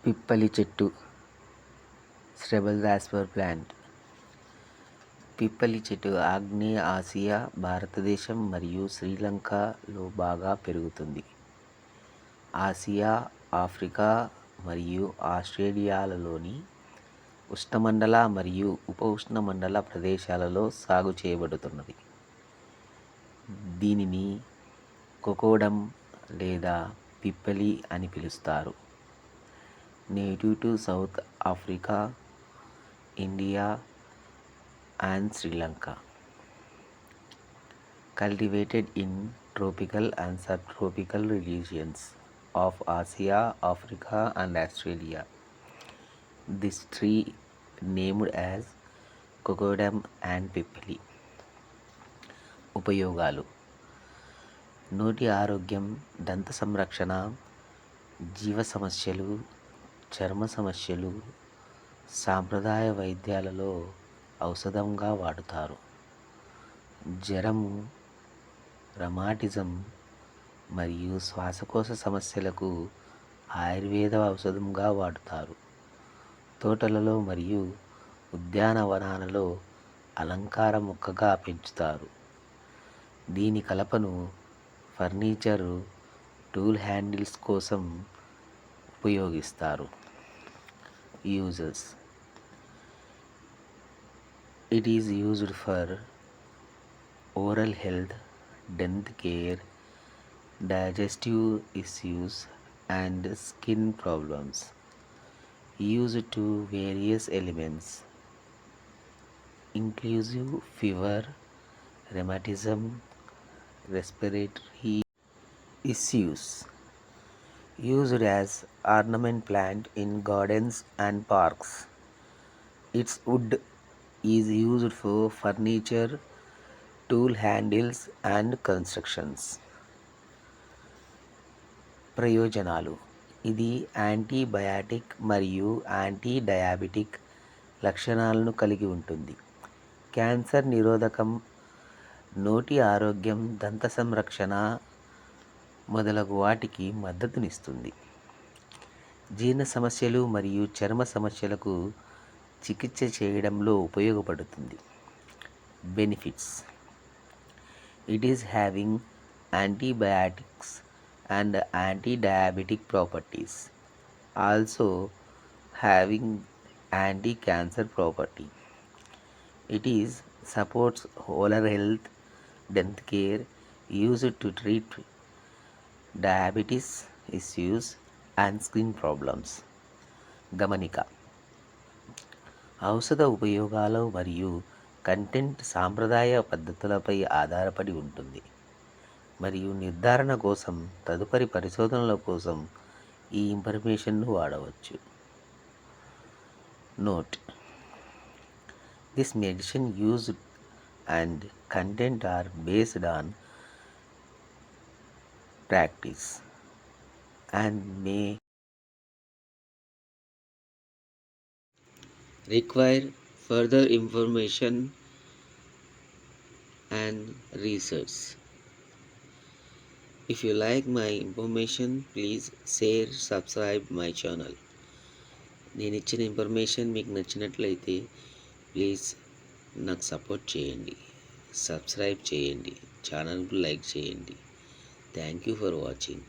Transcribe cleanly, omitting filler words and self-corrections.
పిప్పలి చెట్టు స్ట్రెబోలాస్పర్ ప్లాంట్. పిప్పలి చెట్టు ఆగ్నేయ ఆసియా, భారతదేశం మరియు శ్రీలంకలో బాగా పెరుగుతుంది. ఆసియా, ఆఫ్రికా మరియు ఆస్ట్రేలియాలలోని ఉష్ణమండల మరియు ఉప ఉష్ణమండల ప్రదేశాలలో సాగు చేయబడుతున్నది. దీనిని కొకోడమ్ లేదా పిప్పలి అని పిలుస్తారు. Native to south Africa, India and Sri Lanka. Cultivated in tropical and subtropical regions of Asia, Africa and Australia. This tree named as Cocodam and Pippali. ఉపయోగాలు: నోటి ఆరోగ్యం, దంత సంరక్షణ, జీవ సమస్యలు, చర్మ సమస్యలు, సాంప్రదాయ వైద్యాలలో ఔషధంగా వాడుతారు. జ్వరము, రమాటిజం మరియు శ్వాసకోశ సమస్యలకు ఆయుర్వేద ఔషధంగా వాడుతారు. తోటలలో మరియు ఉద్యానవనాలలో అలంకార మొక్కగా పెంచుతారు. దీని కలపను ఫర్నిచర్, టూల్ హ్యాండిల్స్ కోసం ఉపయోగిస్తారు. Uses: It is used for oral health, dental care, digestive issues and skin problems. Used to various elements inclusive fever, rheumatism, respiratory issues. Used as ornament plant in gardens and parks. Its wood is used for furniture, tool handles and constructions. ప్రయోజనాలు: ఇది antibiotic మరియు anti diabetic లక్షణాలను కలిగి ఉంటుంది. Cancer నిరోధకం, నోటి ఆరోగ్యం, దంత సంరక్షణ మొదలగు వాటికి మద్దతునిస్తుంది. జీర్ణ సమస్యలు మరియు చర్మ సమస్యలకు చికిత్స చేయడంలో ఉపయోగపడుతుంది. Benefits: it is having antibiotics and anti diabetic properties, also having anti cancer property. It is supports oral health, dental care, used to treat diabetes issues and skin problems. గమనిక: ఔషధ ఉపయోగాలు మరియు కంటెంట్ సాంప్రదాయ పద్ధతులపై ఆధారపడి ఉంటుంది మరియు నిర్ధారణ కోసం తదుపరి పరిశోధనల కోసం ఈ ఇన్ఫర్మేషన్ను వాడవచ్చు. Note: this medicine used and content or based on practice and May require further information and research. If you like my information, please share, subscribe my channel. నేను ఇచ్చిన ఇన్ఫర్మేషన్ మీకు నచ్చినట్లయితే ప్లీజ్ నాకు సపోర్ట్ చేయండి, సబ్స్క్రైబ్ చేయండి, ఛానల్కు like చేయండి. Thank you for watching.